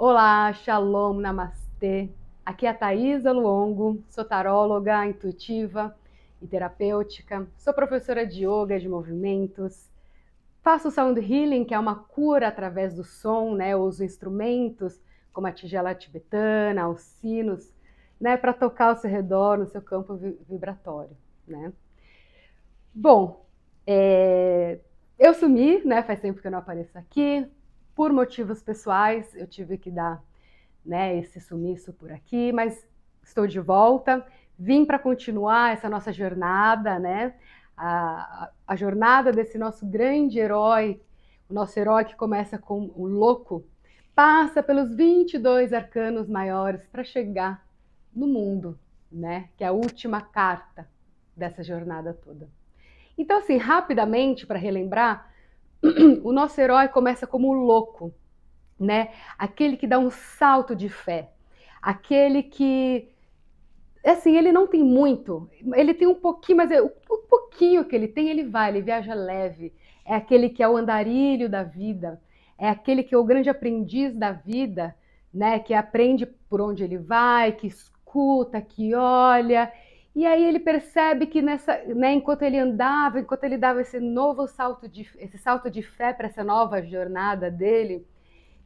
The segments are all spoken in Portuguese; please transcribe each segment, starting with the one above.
Olá, Shalom, Namastê. Aqui é a Thaisa Luongo, sou taróloga intuitiva e terapêutica, sou professora de yoga de movimentos, faço sound healing, que é uma cura através do som, né? Eu uso instrumentos como a tigela tibetana, os sinos, né? Para tocar ao seu redor, no seu campo vibratório, né? Bom, eu sumi, né? Faz tempo que eu não apareço aqui, por motivos pessoais, eu tive que dar, né, esse sumiço por aqui, mas estou de volta, vim para continuar essa nossa jornada, né? A jornada desse nosso grande herói, o nosso herói que começa com o louco, passa pelos 22 arcanos maiores para chegar no mundo, né? Que é a última carta dessa jornada toda. Então, assim, rapidamente, para relembrar, o nosso herói começa como o louco, né? Aquele que dá um salto de fé, aquele que, assim, ele não tem muito, ele tem um pouquinho, mas o pouquinho que ele tem, ele vai, ele viaja leve. É aquele que é o andarilho da vida, é aquele que é o grande aprendiz da vida, né? Que aprende por onde ele vai, que escuta, que olha. E aí ele percebe que enquanto ele andava, enquanto ele dava esse salto de fé para essa nova jornada dele,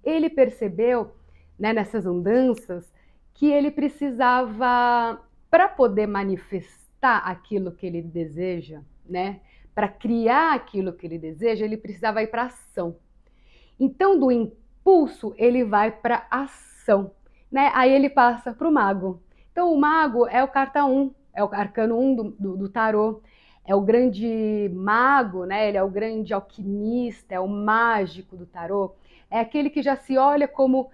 ele percebeu, né, nessas andanças, que ele precisava, para poder manifestar aquilo que ele deseja, né, para criar aquilo que ele deseja, ele precisava ir para ação. Então, do impulso, ele vai para ação, né? Aí ele passa para o mago. Então, o mago é o carta 1, é o arcano 1 do tarô, é o grande mago, né? Ele é o grande alquimista, é o mágico do tarô, é aquele que já se olha como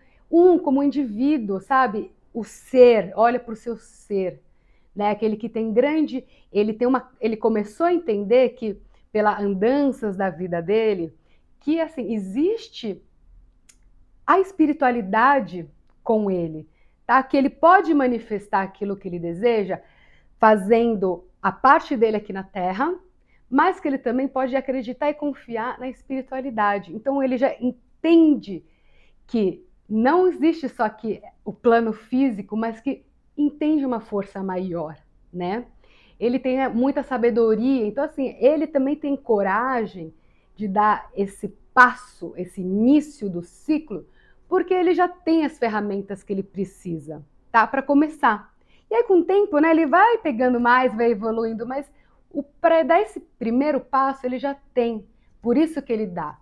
como indivíduo, sabe? O ser, olha para o seu ser, né? Aquele que tem grande, ele começou a entender que pelas andanças da vida dele, que assim existe a espiritualidade com ele, tá? Que ele pode manifestar aquilo que ele deseja, fazendo a parte dele aqui na Terra, mas que ele também pode acreditar e confiar na espiritualidade. Então ele já entende que não existe só aqui o plano físico, mas que entende uma força maior, né? Ele tem muita sabedoria, então assim, ele também tem coragem de dar esse passo, esse início do ciclo, porque ele já tem as ferramentas que ele precisa, tá? Para começar. E aí, com o tempo, né, ele vai pegando mais, vai evoluindo, mas para dar esse primeiro passo, ele já tem. Por isso que ele dá,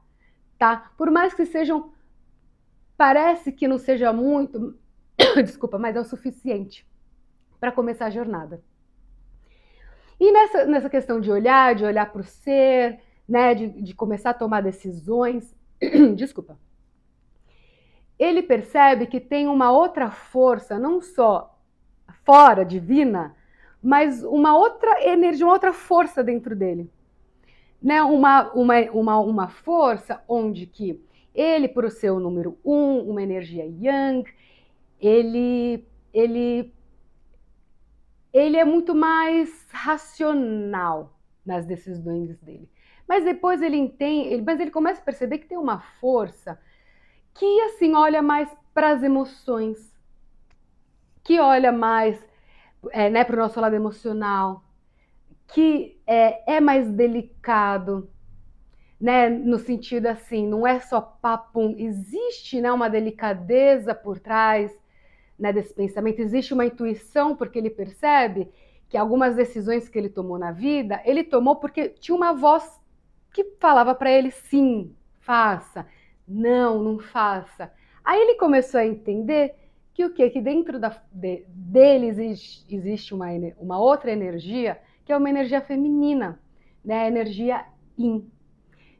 tá? Por mais que sejam, parece que não seja muito, desculpa, mas é o suficiente para começar a jornada. E nessa questão de olhar para o ser, né, de começar a tomar decisões, desculpa, ele percebe que tem uma outra força, não só fora, divina, mas uma outra energia, uma outra força dentro dele. Né? Uma força onde que ele, por o seu número 1, uma energia yang, ele é muito mais racional nas decisões dele. Mas depois ele entende, mas ele começa a perceber que tem uma força que assim olha mais para as emoções, que olha mais né, para o nosso lado emocional, que é mais delicado, né, no sentido assim, não é só papum, existe, né, uma delicadeza por trás, né, desse pensamento, existe uma intuição, porque ele percebe que algumas decisões que ele tomou na vida, ele tomou porque tinha uma voz que falava para ele sim, faça, não, não faça. Aí ele começou a entender que o quê? Que dentro dele existe uma outra energia, que é uma energia feminina, né, a energia yin,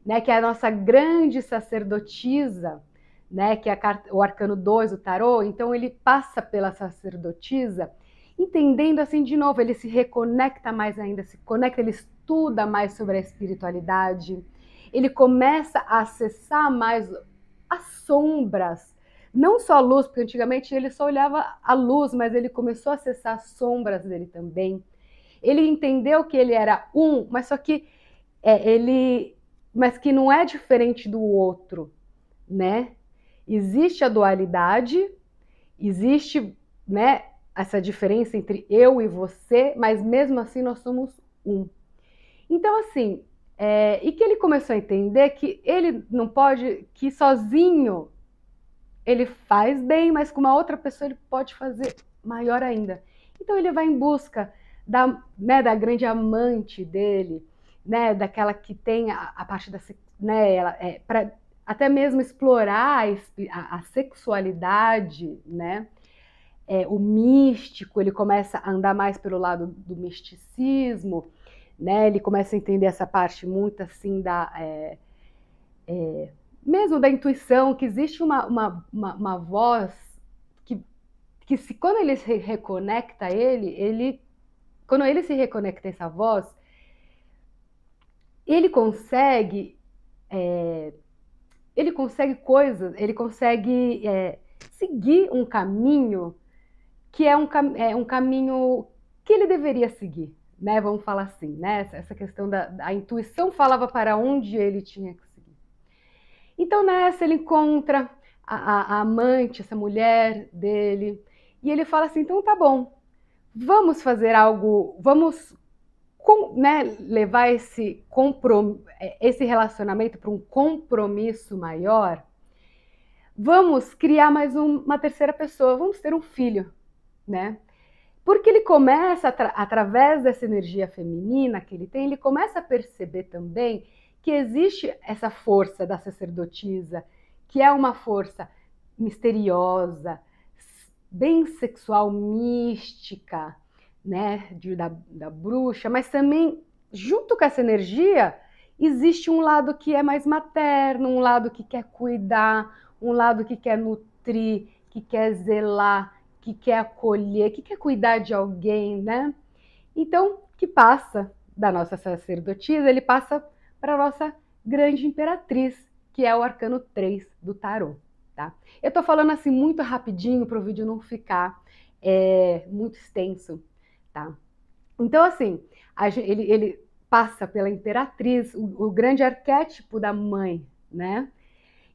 né, que é a nossa grande sacerdotisa, né, que é o arcano 2 do tarô. Então ele passa pela sacerdotisa, entendendo assim de novo, ele se reconecta mais ainda, se conecta, ele estuda mais sobre a espiritualidade, ele começa a acessar mais as sombras, não só a luz, porque antigamente ele só olhava a luz, mas ele começou a acessar as sombras dele também. Ele entendeu que ele era mas só que mas que não é diferente do outro, né? existe a dualidade, existe, né, essa diferença entre eu e você, mas mesmo assim nós somos um. Então, assim, e que ele começou a entender que ele não pode, que sozinho ele faz bem, mas com uma outra pessoa ele pode fazer maior ainda. Então ele vai em busca da grande amante dele, né, daquela que tem a parte da, né, para até mesmo explorar a sexualidade, né, o místico, ele começa a andar mais pelo lado do misticismo, né, ele começa a entender essa parte muito assim mesmo da intuição, que existe uma voz que se, quando ele se reconecta a quando ele se reconecta a essa voz, ele consegue coisas, ele consegue seguir um caminho que é um caminho que ele deveria seguir, né? Vamos falar assim, né? Essa questão da intuição falava para onde ele tinha que seguir. Então nessa ele encontra a amante, essa mulher dele, e ele fala assim, então tá bom, vamos fazer algo, vamos, né, levar esse relacionamento para um compromisso maior, vamos criar mais uma terceira pessoa, vamos ter um filho, né? Porque ele começa, através dessa energia feminina que ele tem, ele começa a perceber também que existe essa força da sacerdotisa, que é uma força misteriosa, bem sexual, mística, né, da bruxa, mas também, junto com essa energia, existe um lado que é mais materno, um lado que quer cuidar, um lado que quer nutrir, que quer zelar, que quer acolher, que quer cuidar de alguém, né? Então, que passa da nossa sacerdotisa, ele passa para a nossa grande imperatriz, que é o arcano 3 do tarô, tá? Eu tô falando assim muito rapidinho para o vídeo não ficar muito extenso, tá? Então, assim, ele passa pela imperatriz, o grande arquétipo da mãe, né?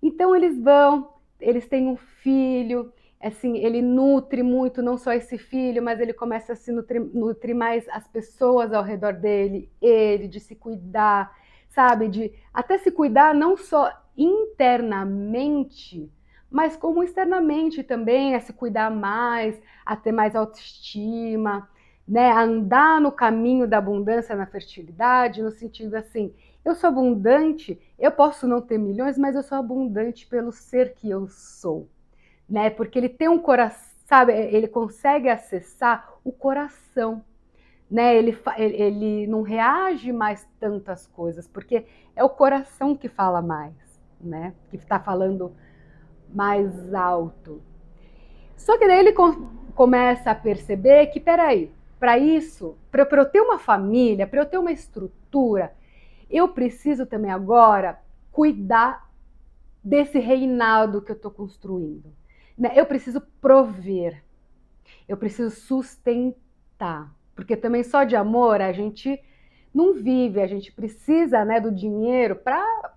Então eles têm um filho, assim, ele nutre muito, não só esse filho, mas ele começa a se nutrir mais as pessoas ao redor dele, de se cuidar, sabe? De até se cuidar não só internamente, mas como externamente também, a se cuidar mais, a ter mais autoestima, né? A andar no caminho da abundância na fertilidade, no sentido assim, eu sou abundante, eu posso não ter milhões, mas eu sou abundante pelo ser que eu sou, né? Porque ele tem um coração, sabe? Ele consegue acessar o coração, né? Ele não reage mais tantas coisas, porque é o coração que fala mais, né? Que está falando mais alto. Só que daí ele começa a perceber que, peraí, para isso, para eu ter uma família, para eu ter uma estrutura, eu preciso também agora cuidar desse reinado que eu estou construindo. Eu preciso prover, eu preciso sustentar, porque também só de amor a gente não vive, a gente precisa, né, do dinheiro para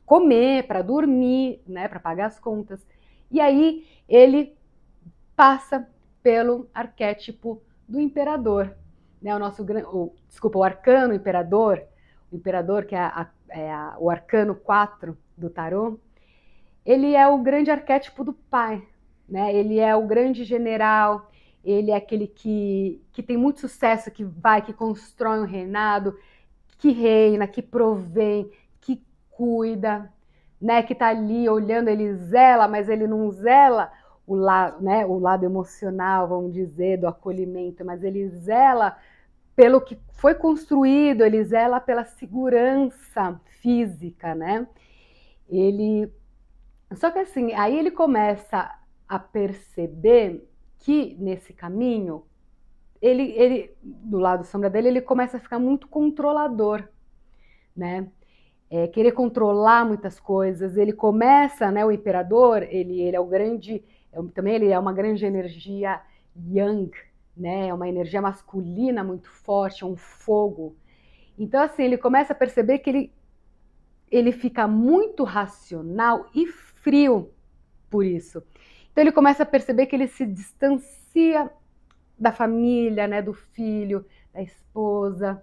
comer, para dormir, né, para pagar as contas. E aí ele passa pelo arquétipo do imperador, né, o arcano imperador, o imperador que é o arcano 4 do tarô, ele é o grande arquétipo do pai, né? Ele é o grande general, ele é aquele que tem muito sucesso, que constrói um reinado, que reina, que provém, que cuida, né? Que está ali olhando, ele zela, mas ele não zela o lado emocional, vamos dizer, do acolhimento, mas ele zela pelo que foi construído, ele zela pela segurança física, né? Só que assim, aí ele começa a perceber que nesse caminho, do lado sombra dele, ele começa a ficar muito controlador, né? Querer controlar muitas coisas. Ele começa, né? O imperador, ele é o grande, também ele é uma grande energia yang, né? É uma energia masculina muito forte, é um fogo. Então assim, ele começa a perceber que ele fica muito racional e frio, por isso. Então ele começa a perceber que ele se distancia da família, né, do filho, da esposa.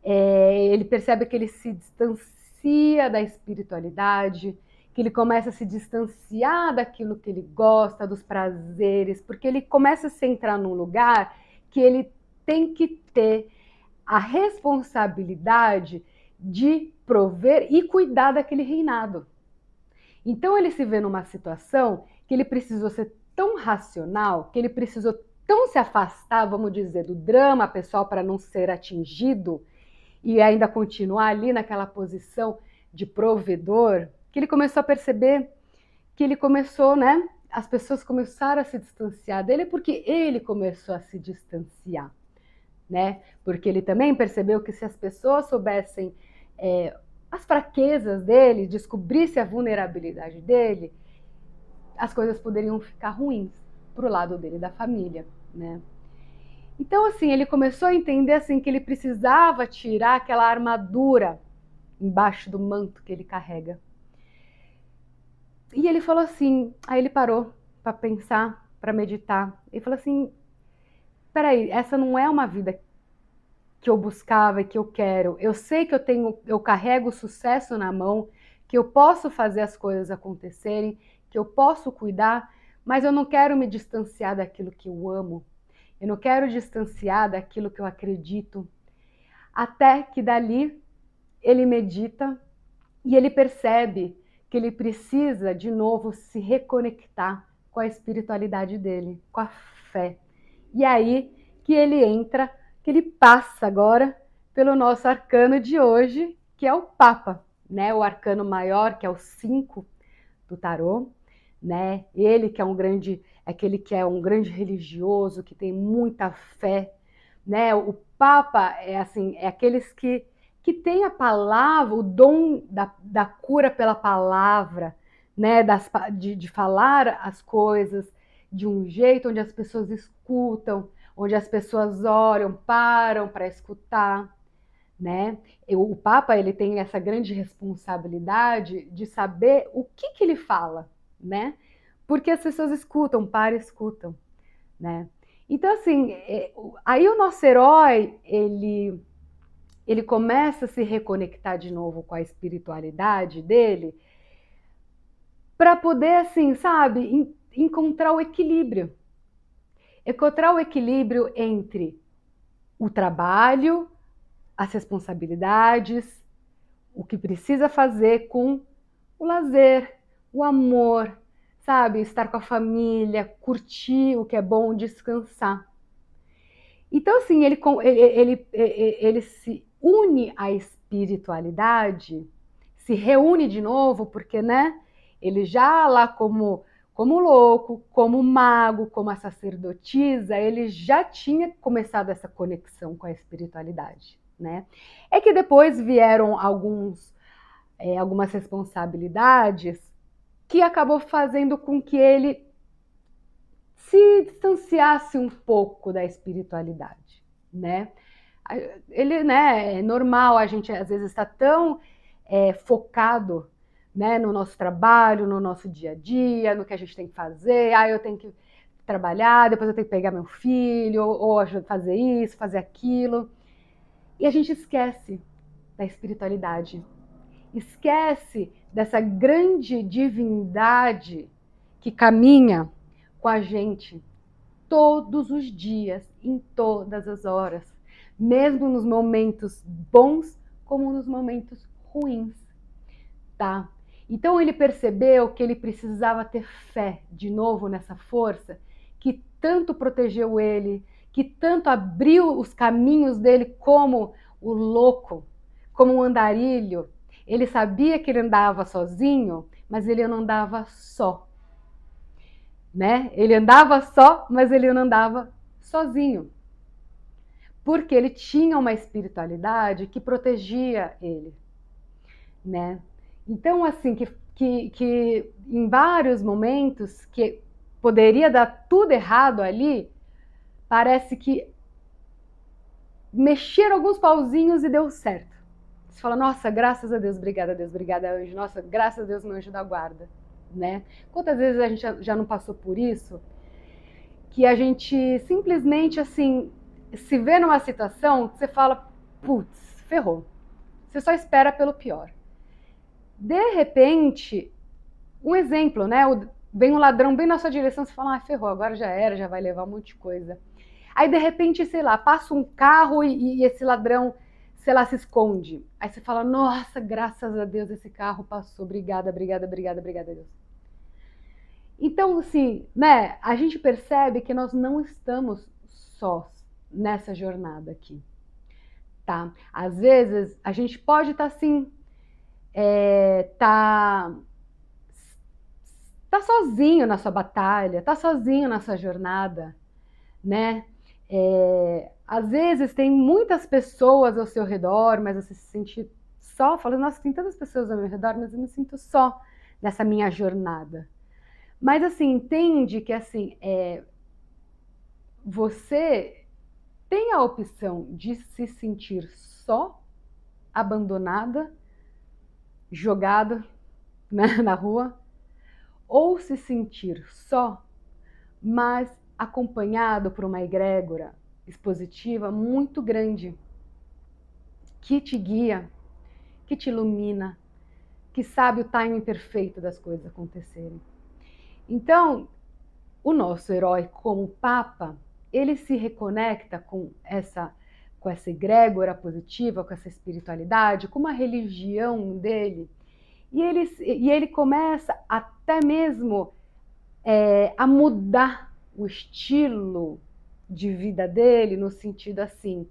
Ele percebe que ele se distancia da espiritualidade, que ele começa a se distanciar daquilo que ele gosta, dos prazeres, porque ele começa a se entrar num lugar que ele tem que ter a responsabilidade de prover e cuidar daquele reinado. Então ele se vê numa situação que ele precisou ser tão racional, que ele precisou tão se afastar, vamos dizer, do drama pessoal para não ser atingido e ainda continuar ali naquela posição de provedor, que ele começou a perceber que ele começou, né? As pessoas começaram a se distanciar dele porque ele começou a se distanciar, né? Porque ele também percebeu que se as pessoas soubessem as fraquezas dele, descobrisse a vulnerabilidade dele, as coisas poderiam ficar ruins pro lado dele, da família, né? Então, assim, ele começou a entender assim que ele precisava tirar aquela armadura embaixo do manto que ele carrega. E ele falou assim, aí ele parou para pensar, para meditar. Ele falou assim, peraí, essa não é uma vida que eu buscava e que eu quero. Eu sei que eu carrego o sucesso na mão, que eu posso fazer as coisas acontecerem, que eu posso cuidar, mas eu não quero me distanciar daquilo que eu amo. Eu não quero distanciar daquilo que eu acredito. Até que dali ele medita e ele percebe que ele precisa de novo se reconectar com a espiritualidade dele, com a fé. E aí que ele entra, que ele passa agora pelo nosso arcano de hoje, que é o Papa, né? O arcano maior, que é o 5 do tarô, né? Ele que é aquele que é um grande religioso, que tem muita fé, né? O Papa é assim, é aqueles que tem a palavra, o dom da cura pela palavra, né? De falar as coisas de um jeito onde as pessoas escutam, onde as pessoas olham, param para escutar, né? O Papa ele tem essa grande responsabilidade de saber o que ele fala, né? Porque as pessoas escutam, param e escutam, né? Então assim, aí o nosso herói ele começa a se reconectar de novo com a espiritualidade dele para poder assim, sabe, encontrar o equilíbrio. Encontrar o equilíbrio entre o trabalho, as responsabilidades, o que precisa fazer com o lazer, o amor, sabe? Estar com a família, curtir o que é bom, descansar. Então, assim, ele se une à espiritualidade, se reúne de novo, porque, né? Ele já lá como louco, como mago, como a sacerdotisa, ele já tinha começado essa conexão com a espiritualidade, né? É que depois vieram algumas responsabilidades que acabou fazendo com que ele se distanciasse um pouco da espiritualidade, né? Ele, né, é normal, a gente às vezes está tão focado, né, no nosso trabalho, no nosso dia a dia, no que a gente tem que fazer. Eu tenho que trabalhar, depois eu tenho que pegar meu filho, ou fazer isso, fazer aquilo. E a gente esquece da espiritualidade, esquece dessa grande divindade que caminha com a gente todos os dias, em todas as horas, mesmo nos momentos bons como nos momentos ruins, tá? Então ele percebeu que ele precisava ter fé de novo nessa força que tanto protegeu ele, que tanto abriu os caminhos dele como o louco, como o andarilho. Ele sabia que ele andava sozinho, mas ele não andava só, né? Ele andava só, mas ele não andava sozinho, porque ele tinha uma espiritualidade que protegia ele, né? Então, assim, que em vários momentos que poderia dar tudo errado ali, parece que mexeram alguns pauzinhos e deu certo. Você fala, nossa, graças a Deus, obrigada, anjo. Nossa, graças a Deus, meu anjo da guarda, né? Quantas vezes a gente já não passou por isso? Que a gente simplesmente, assim, se vê numa situação que você fala, putz, ferrou. Você só espera pelo pior. De repente, um exemplo, né? Vem um ladrão bem na sua direção, você fala, ferrou, agora já era, já vai levar um monte de coisa. Aí, de repente, sei lá, passa um carro e esse ladrão, sei lá, se esconde. Aí você fala, nossa, graças a Deus esse carro passou, obrigada, obrigada, obrigada, obrigada a Deus. Então, assim, né, a gente percebe que nós não estamos sós nessa jornada aqui, tá? Às vezes, a gente pode estar, assim, tá sozinho na sua batalha, tá sozinho na sua jornada, né? Às vezes tem muitas pessoas ao seu redor, mas você se sente só, falando, nossa, tem tantas pessoas ao meu redor, mas eu me sinto só nessa minha jornada. Mas assim, entende que assim, você tem a opção de se sentir só, abandonada, jogada, né, na rua, ou se sentir só, mas acompanhado por uma egrégora expositiva muito grande, que te guia, que te ilumina, que sabe o timing perfeito das coisas acontecerem. Então, o nosso herói como Papa, ele se reconecta com essa egrégora positiva, com essa espiritualidade, com uma religião dele, e ele começa até mesmo a mudar o estilo de vida dele, no sentido assim,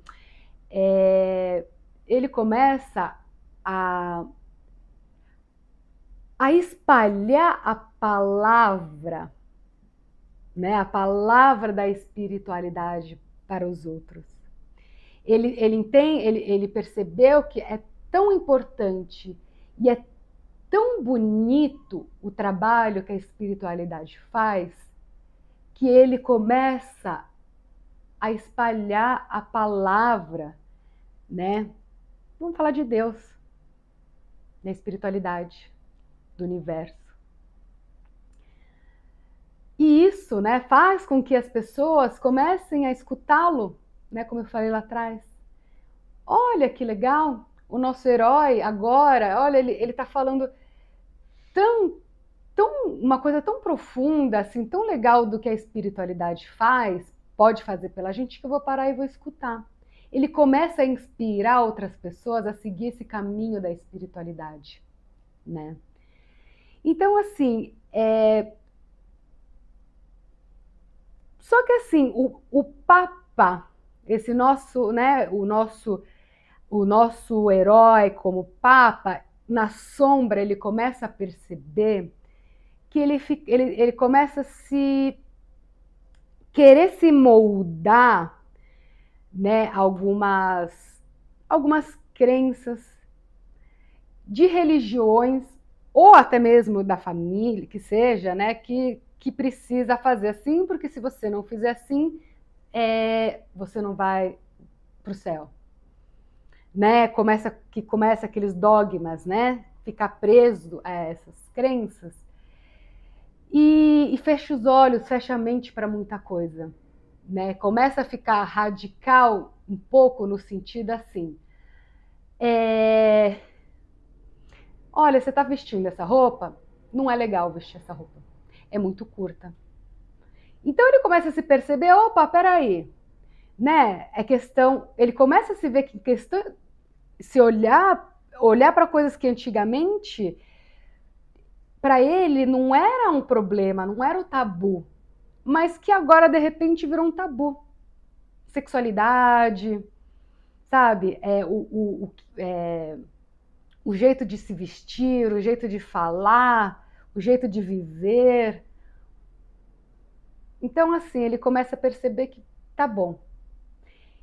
ele começa a espalhar a palavra, né, a palavra da espiritualidade para os outros. Ele percebeu que é tão importante e é tão bonito o trabalho que a espiritualidade faz, que ele começa a espalhar a palavra, né? Vamos falar de Deus, da espiritualidade, do universo. E isso, né, faz com que as pessoas comecem a escutá-lo, né, como eu falei lá atrás. Olha que legal, o nosso herói agora, olha, ele está falando uma coisa tão profunda, assim, tão legal do que a espiritualidade pode fazer pela gente, que eu vou parar e vou escutar. Ele começa a inspirar outras pessoas a seguir esse caminho da espiritualidade, né? Então, assim, só que assim, o Papa, esse nosso, né, o nosso herói como Papa, na sombra ele começa a perceber que ele começa a querer se moldar, né, algumas crenças de religiões ou até mesmo da família, que seja, né, que precisa fazer assim, porque se você não fizer assim, você não vai para o céu, né? Começa aqueles dogmas, né? Ficar preso a essas crenças e fecha os olhos, fecha a mente para muita coisa, né? Começa a ficar radical um pouco no sentido assim, olha, você está vestindo essa roupa? Não é legal vestir essa roupa. É muito curta. Então ele começa a se perceber, opa, peraí, né? Ele começa a se ver que questão, se olhar para coisas que antigamente para ele não era um problema, não era o tabu, mas que agora de repente virou um tabu. Sexualidade, sabe? O jeito de se vestir, o jeito de falar, o jeito de viver. Então, assim, ele começa a perceber que tá bom,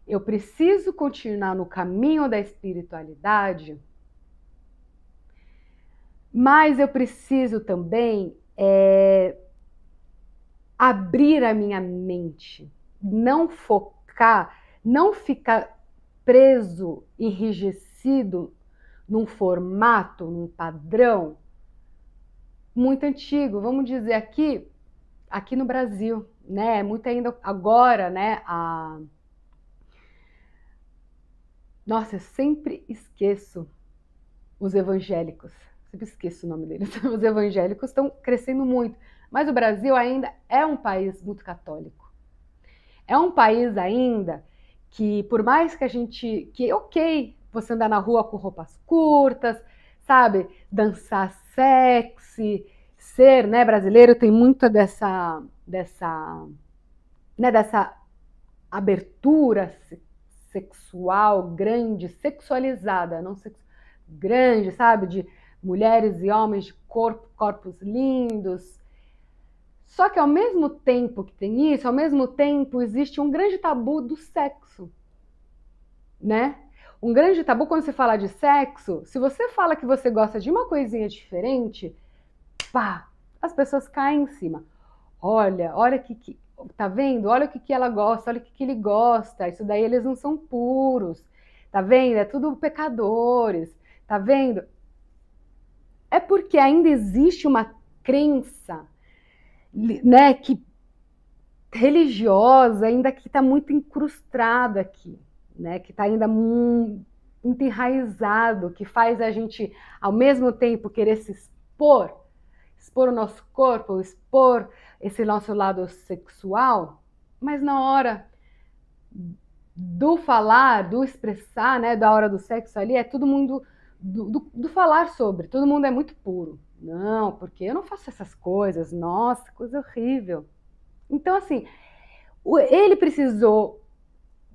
eu preciso continuar no caminho da espiritualidade, mas eu preciso também abrir a minha mente, não focar, não ficar preso, enrijecido num formato, num padrão muito antigo, vamos dizer aqui no Brasil, né? Muito ainda agora, né? Nossa, eu sempre esqueço os evangélicos. Sempre esqueço o nome deles. Os evangélicos estão crescendo muito, mas o Brasil ainda é um país muito católico. É um país ainda que, por mais que a gente, que ok, você andar na rua com roupas curtas, sabe, dançar sexy, ser, né, brasileiro tem muita dessa abertura sexual grande, sexualizada, não grande, sabe, de mulheres e homens de corpos lindos. Só que ao mesmo tempo que tem isso, ao mesmo tempo existe um grande tabu do sexo, né? Um grande tabu quando se fala de sexo, se você fala que você gosta de uma coisinha diferente, pá, as pessoas caem em cima. Olha que tá vendo? Olha o que ela gosta, olha o que ele gosta. Isso daí eles não são puros. Tá vendo? É tudo pecadores. Tá vendo? É porque ainda existe uma crença, né, que religiosa, ainda que está muito incrustada aqui, né, que está ainda muito enraizado, que faz a gente, ao mesmo tempo, querer se expor o nosso corpo, expor esse nosso lado sexual, mas na hora do falar, do expressar, né, da hora do sexo ali, é todo mundo do falar sobre, todo mundo é muito puro. Não, porque eu não faço essas coisas, nossa, coisa horrível. Então, assim, ele precisou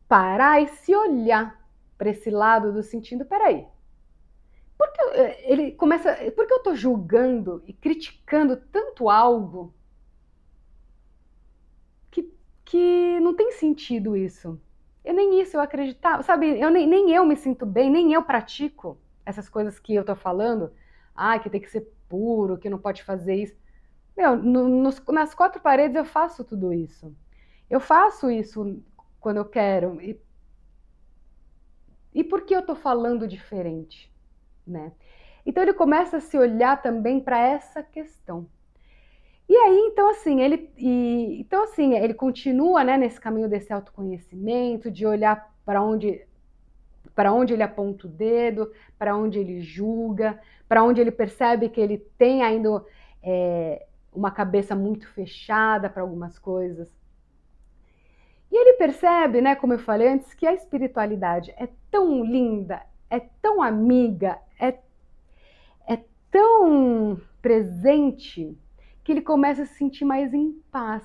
parar e se olhar para esse lado do sentido, peraí, por que eu estou julgando e criticando tanto algo que não tem sentido isso? Nem isso eu acreditava, sabe? Nem eu me sinto bem, nem eu pratico essas coisas que eu tô falando. Ah, que tem que ser puro, que não pode fazer isso. Meu, nas quatro paredes eu faço tudo isso. Eu faço isso quando eu quero. E por que eu tô falando diferente, né? Então ele começa a se olhar também para essa questão. E aí, então assim, ele continua, né, nesse caminho desse autoconhecimento, de olhar para onde ele aponta o dedo, para onde ele julga, para onde ele percebe que ele tem ainda uma cabeça muito fechada para algumas coisas. E ele percebe, né, como eu falei antes, que a espiritualidade é tão linda, é tão amiga, é tão presente, que ele começa a se sentir mais em paz.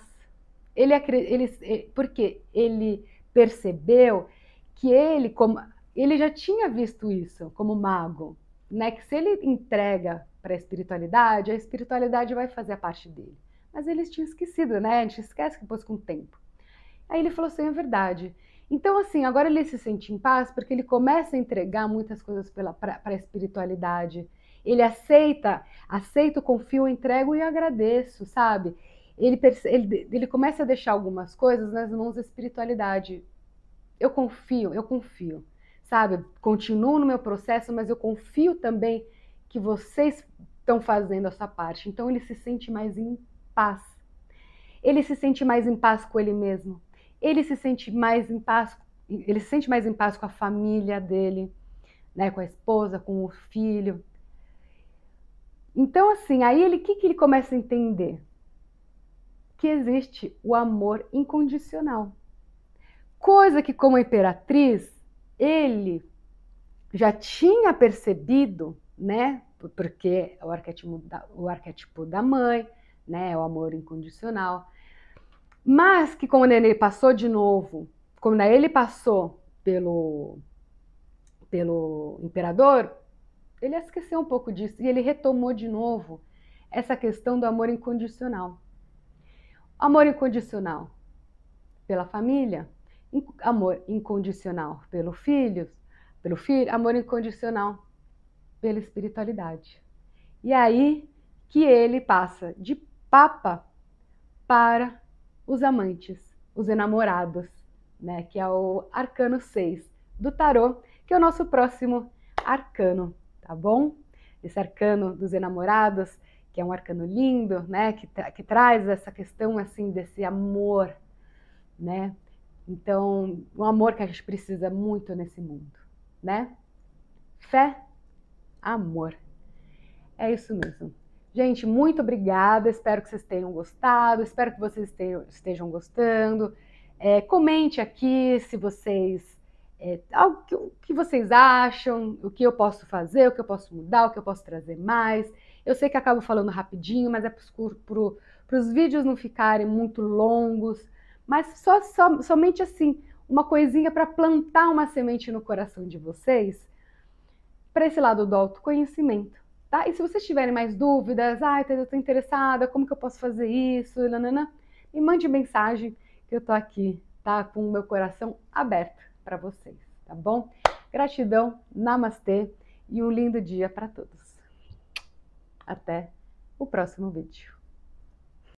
Porque ele percebeu que ele já tinha visto isso como mago, né? Que se ele entrega para a espiritualidade vai fazer a parte dele. Mas eles tinham esquecido, né? A gente esquece depois com o tempo. Aí ele falou assim, é verdade. Então, assim, agora ele se sente em paz porque ele começa a entregar muitas coisas para a espiritualidade. Ele aceita, confio, entrego e agradeço, sabe? Ele começa a deixar algumas coisas nas mãos da espiritualidade. Eu confio, sabe? Continuo no meu processo, mas eu confio também que vocês estão fazendo a sua parte. Então ele se sente mais em paz. Ele se sente mais em paz com ele mesmo. Ele se sente mais em paz com a família dele, né? Com a esposa, com o filho. Então, assim, aí o que ele começa a entender? Que existe o amor incondicional. Coisa que, como imperatriz, ele já tinha percebido, né? Porque o arquétipo da mãe, né? O amor incondicional. Mas que quando ele passou de novo, quando ele passou pelo imperador, ele esqueceu um pouco disso e ele retomou de novo essa questão do amor incondicional. Amor incondicional pela família, amor incondicional pelo filho, amor incondicional pela espiritualidade. E aí que ele passa de papa para os amantes, os enamorados, né? Que é o arcano 6 do tarô, que é o nosso próximo arcano, tá bom? Esse arcano dos enamorados, que é um arcano lindo, né? Que traz essa questão assim desse amor, né? Então, um amor que a gente precisa muito nesse mundo, né? Fé, amor. É isso mesmo. Gente, muito obrigada. Espero que vocês tenham gostado. Espero que vocês estejam gostando. Comente aqui se vocês o que vocês acham, o que eu posso fazer, o que eu posso mudar, o que eu posso trazer mais. Eu sei que acabo falando rapidinho, mas é para os vídeos não ficarem muito longos. Mas somente assim, uma coisinha para plantar uma semente no coração de vocês, para esse lado do autoconhecimento. Tá? E se vocês tiverem mais dúvidas, eu estou interessada, como que eu posso fazer isso, nanana, me mande mensagem que eu estou aqui, tá? Com o meu coração aberto para vocês, tá bom? Gratidão, namastê e um lindo dia para todos. Até o próximo vídeo.